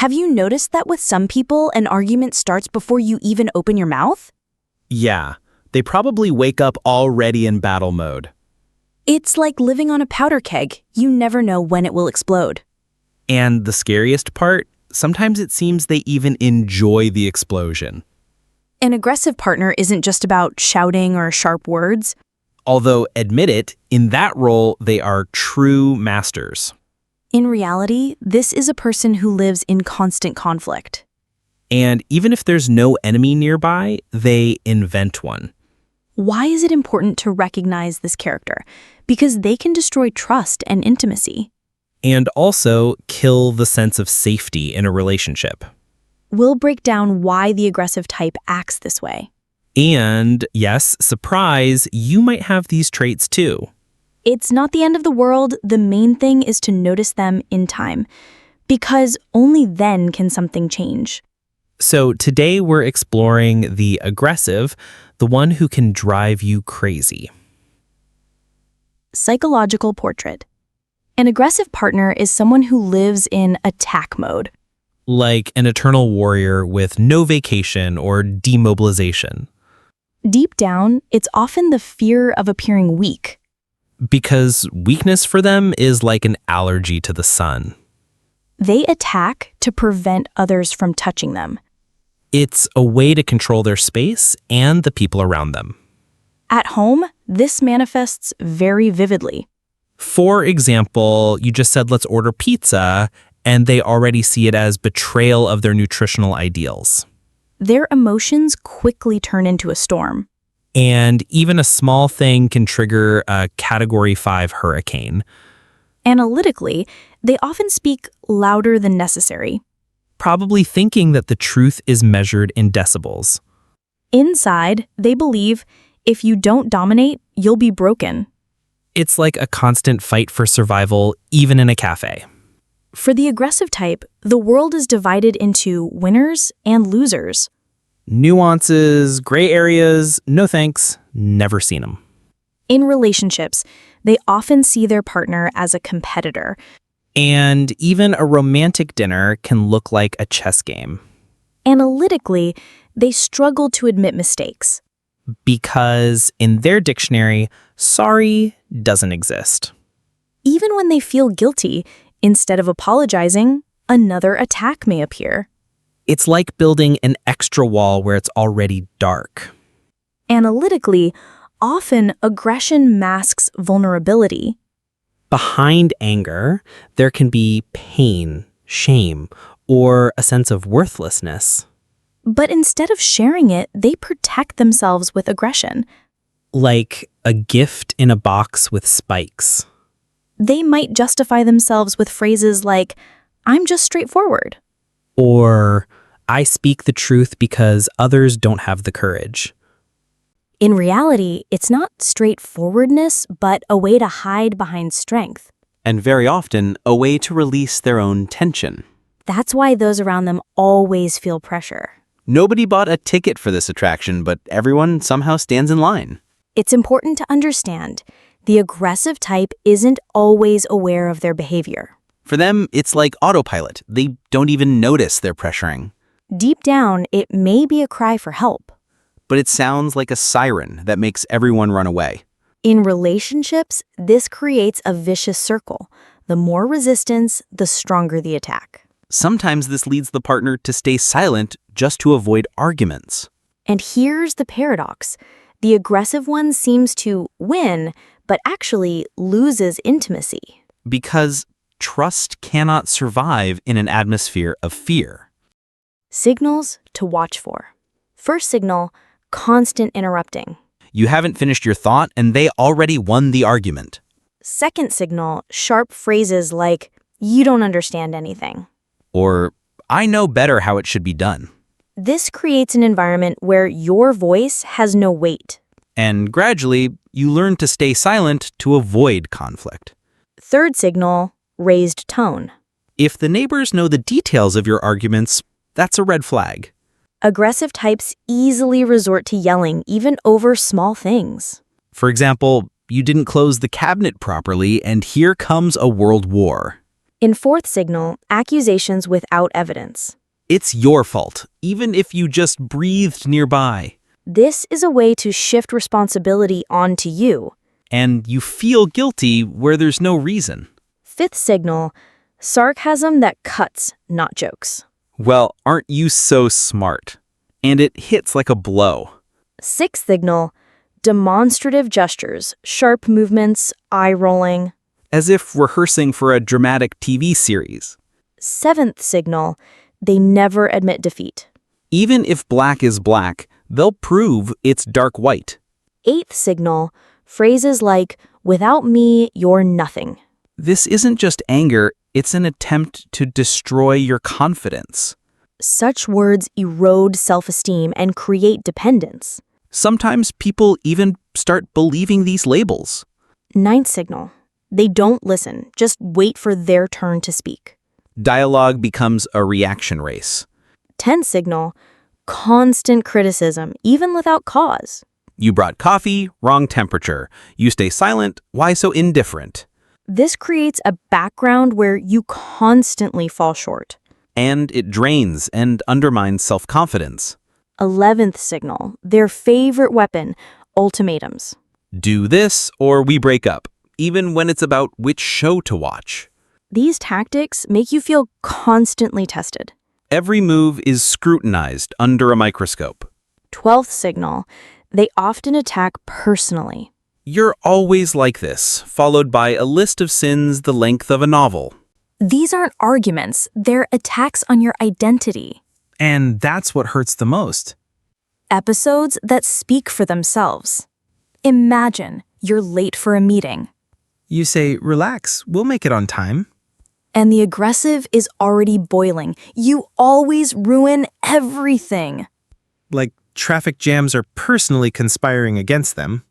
Have you noticed that with some people, an argument starts before you even open your mouth? Yeah, they probably wake up already in battle mode. It's like living on a powder keg. You never know when it will explode. And the scariest part, sometimes it seems they even enjoy the explosion. An aggressive partner isn't just about shouting or sharp words. Although, admit it, in that role, they are true masters. In reality, this is a person who lives in constant conflict. And even if there's no enemy nearby, they invent one. Why is it important to recognize this character? Because they can destroy trust and intimacy. And also kill the sense of safety in a relationship. We'll break down why the aggressive type acts this way. And, yes, surprise, you might have these traits too. It's not the end of the world. The main thing is to notice them in time, because only then can something change. So today we're exploring the aggressive, the one who can drive you crazy. Psychological portrait. An aggressive partner is someone who lives in attack mode. Like an eternal warrior with no vacation or demobilization. Deep down, it's often the fear of appearing weak. Because weakness for them is like an allergy to the sun. They attack to prevent others from touching them. It's a way to control their space and the people around them. At home, this manifests very vividly. For example, you just said, let's order pizza, and they already see it as betrayal of their nutritional ideals. Their emotions quickly turn into a storm. And even a small thing can trigger a Category 5 hurricane. Analytically, they often speak louder than necessary. Probably thinking that the truth is measured in decibels. Inside, they believe if you don't dominate, you'll be broken. It's like a constant fight for survival, even in a cafe. For the aggressive type, the world is divided into winners and losers. Nuances, gray areas, no thanks, never seen them. In relationships, they often see their partner as a competitor. And even a romantic dinner can look like a chess game. Analytically, they struggle to admit mistakes. Because in their dictionary, sorry doesn't exist. Even when they feel guilty, instead of apologizing, another attack may appear. It's like building an extra wall where it's already dark. Analytically, often aggression masks vulnerability. Behind anger, there can be pain, shame, or a sense of worthlessness. But instead of sharing it, they protect themselves with aggression. Like a gift in a box with spikes. They might justify themselves with phrases like, "I'm just straightforward." Or, I speak the truth because others don't have the courage. In reality, it's not straightforwardness, but a way to hide behind strength. And very often, a way to release their own tension. That's why those around them always feel pressure. Nobody bought a ticket for this attraction, but everyone somehow stands in line. It's important to understand the aggressive type isn't always aware of their behavior. For them, it's like autopilot. They don't even notice they're pressuring. Deep down, it may be a cry for help. But it sounds like a siren that makes everyone run away. In relationships, this creates a vicious circle. The more resistance, the stronger the attack. Sometimes this leads the partner to stay silent just to avoid arguments. And here's the paradox. The aggressive one seems to win, but actually loses intimacy. Because trust cannot survive in an atmosphere of fear. Signals to watch for. First signal, constant interrupting. You haven't finished your thought and they already won the argument. Second signal, sharp phrases like, "You don't understand anything." Or, "I know better how it should be done." This creates an environment where your voice has no weight. And gradually, you learn to stay silent to avoid conflict. Third signal, raised tone. If the neighbors know the details of your arguments, that's a red flag. Aggressive types easily resort to yelling even over small things. For example, you didn't close the cabinet properly and here comes a world war. In fourth signal, accusations without evidence. It's your fault, even if you just breathed nearby. This is a way to shift responsibility onto you. And you feel guilty where there's no reason. Fifth signal, sarcasm that cuts, not jokes. Well, aren't you so smart? And it hits like a blow. Sixth signal, demonstrative gestures, sharp movements, eye rolling. As if rehearsing for a dramatic TV series. Seventh signal, they never admit defeat. Even if black is black, they'll prove it's dark white. Eighth signal, phrases like, without me, you're nothing. This isn't just anger, it's an attempt to destroy your confidence. Such words erode self-esteem and create dependence. Sometimes people even start believing these labels. Ninth signal, they don't listen, just wait for their turn to speak. Dialogue becomes a reaction race. 10th signal, constant criticism, even without cause. You brought coffee, wrong temperature. You stay silent, why so indifferent? This creates a background where you constantly fall short. And it drains and undermines self-confidence. 11th signal, their favorite weapon, ultimatums. Do this or we break up, even when it's about which show to watch. These tactics make you feel constantly tested. Every move is scrutinized under a microscope. 12th signal, they often attack personally. You're always like this, followed by a list of sins the length of a novel. These aren't arguments, they're attacks on your identity. And that's what hurts the most. Episodes that speak for themselves. Imagine you're late for a meeting, You say, relax, we'll make it on time. and the aggressive is already boiling. You always ruin everything. Like traffic jams are personally conspiring against them.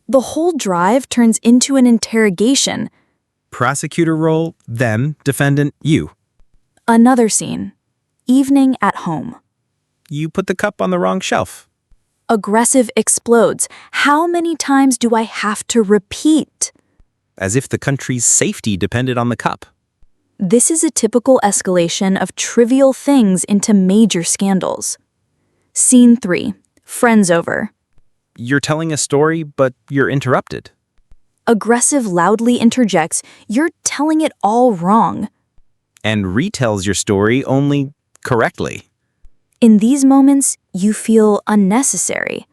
The whole drive turns into an interrogation. Prosecutor role, them, defendant, you. Another scene. Evening at home. You put the cup on the wrong shelf. Aggressive explodes. How many times do I have to repeat? As if the country's safety depended on the cup. This is a typical escalation of trivial things into major scandals. Scene 3. Friends over. You're telling a story, but you're interrupted. Aggressive loudly interjects, "You're telling it all wrong." And retells your story only correctly. In these moments, you feel unnecessary.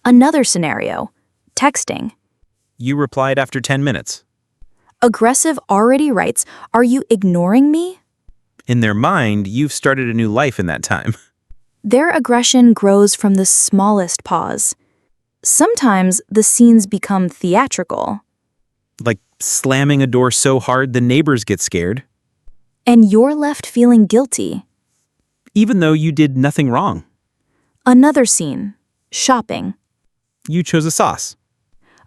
Another scenario. Texting. You replied after 10 minutes. Aggressive already writes, "Are you ignoring me?" In their mind, you've started a new life in that time. Their aggression grows from the smallest pause. Sometimes the scenes become theatrical, Like slamming a door so hard the neighbors get scared, and you're left feeling guilty. even though you did nothing wrong. Another scene. Shopping. You chose a sauce.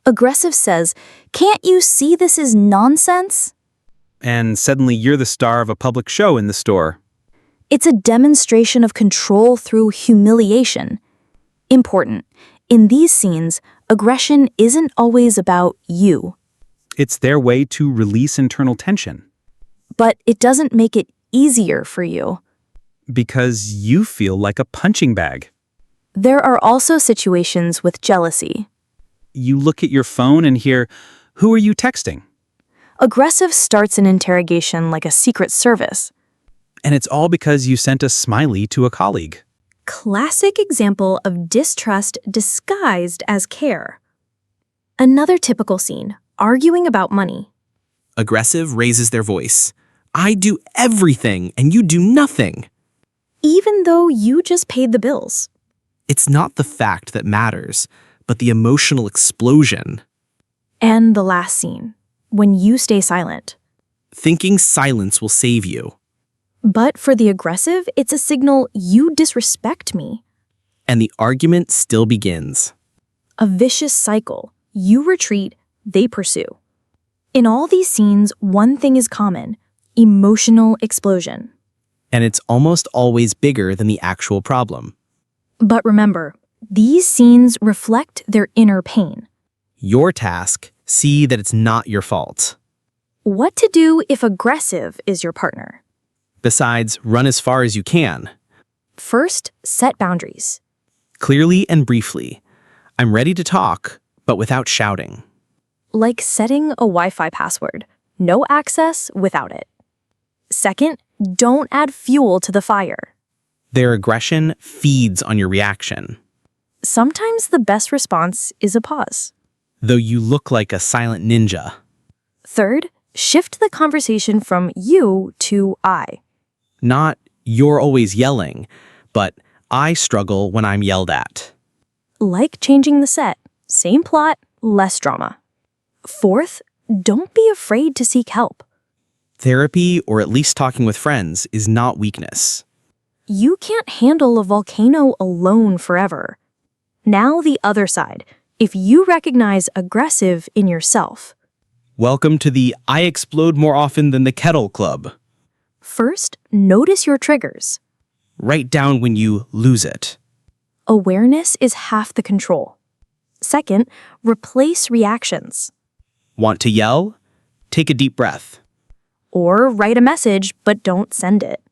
Aggressive says, "Can't you see this is nonsense?" And suddenly you're the star of a public show in the store. It's a demonstration of control through humiliation. Important. In these scenes, aggression isn't always about you, It's their way to release internal tension. but it doesn't make it easier for you. Because you feel like a punching bag. There are also situations with jealousy. You look at your phone and hear, "Who are you texting?" Aggressive starts an interrogation like a secret service. And it's all because you sent a smiley to a colleague. Classic example of distrust disguised as care. Another typical scene, arguing about money. Aggressive raises their voice. "I do everything and you do nothing." Even though you just paid the bills. It's not the fact that matters, but the emotional explosion. And the last scene, when you stay silent. Thinking silence will save you. But for the aggressive, it's a signal you disrespect me. And the argument still begins. A vicious cycle. You retreat, they pursue. In all these scenes, one thing is common: emotional explosion. And it's almost always bigger than the actual problem. But remember, these scenes reflect their inner pain. Your task, see that it's not your fault. What to do if aggressive is your partner? Besides, run as far as you can. First, set boundaries. Clearly and briefly. I'm ready to talk, but without shouting. Like setting a Wi-Fi password. No access without it. Second, don't add fuel to the fire. Their aggression feeds on your reaction. Sometimes the best response is a pause. Though you look like a silent ninja. Third, shift the conversation from you to I. Not, you're always yelling, but I struggle when I'm yelled at. Like changing the set. Same plot, less drama. Fourth, don't be afraid to seek help. Therapy, or at least talking with friends, is not weakness. You can't handle a volcano alone forever. Now the other side. If you recognize aggressive in yourself. Welcome to the I explode more often than the kettle club. First, notice your triggers. Write down when you lose it. Awareness is half the control. Second, replace reactions. Want to yell? Take a deep breath. Or write a message, but don't send it.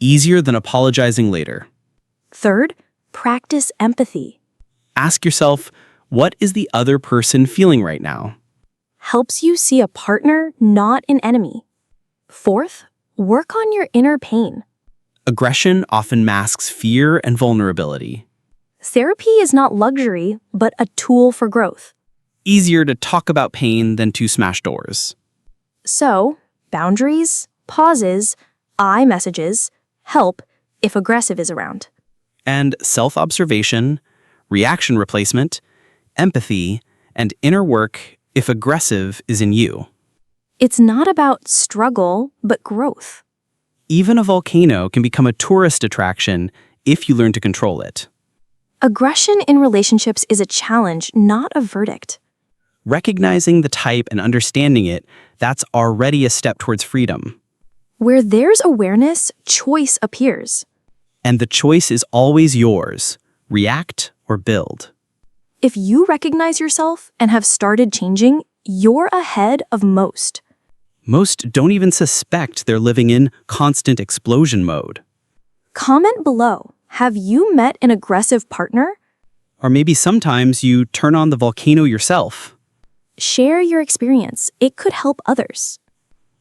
Easier than apologizing later. Third, practice empathy. Ask yourself, what is the other person feeling right now? Helps you see a partner, not an enemy. Fourth, work on your inner pain. Aggression often masks fear and vulnerability. Therapy is not luxury, but a tool for growth. Easier to talk about pain than to smash doors. So, boundaries, pauses, I messages, help if aggressive is around. And self-observation, reaction replacement, empathy, and inner work if aggressive is in you. It's not about struggle, but growth. Even a volcano can become a tourist attraction if you learn to control it. Aggression in relationships is a challenge, not a verdict. Recognizing the type and understanding it, that's already a step towards freedom. Where there's awareness, choice appears. And the choice is always yours. React or build. If you recognize yourself and have started changing, you're ahead of most. Most don't even suspect they're living in constant explosion mode. Comment below. Have you met an aggressive partner? Or maybe sometimes you turn on the volcano yourself. Share your experience. It could help others.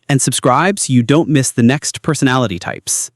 And subscribe so you don't miss the next personality types.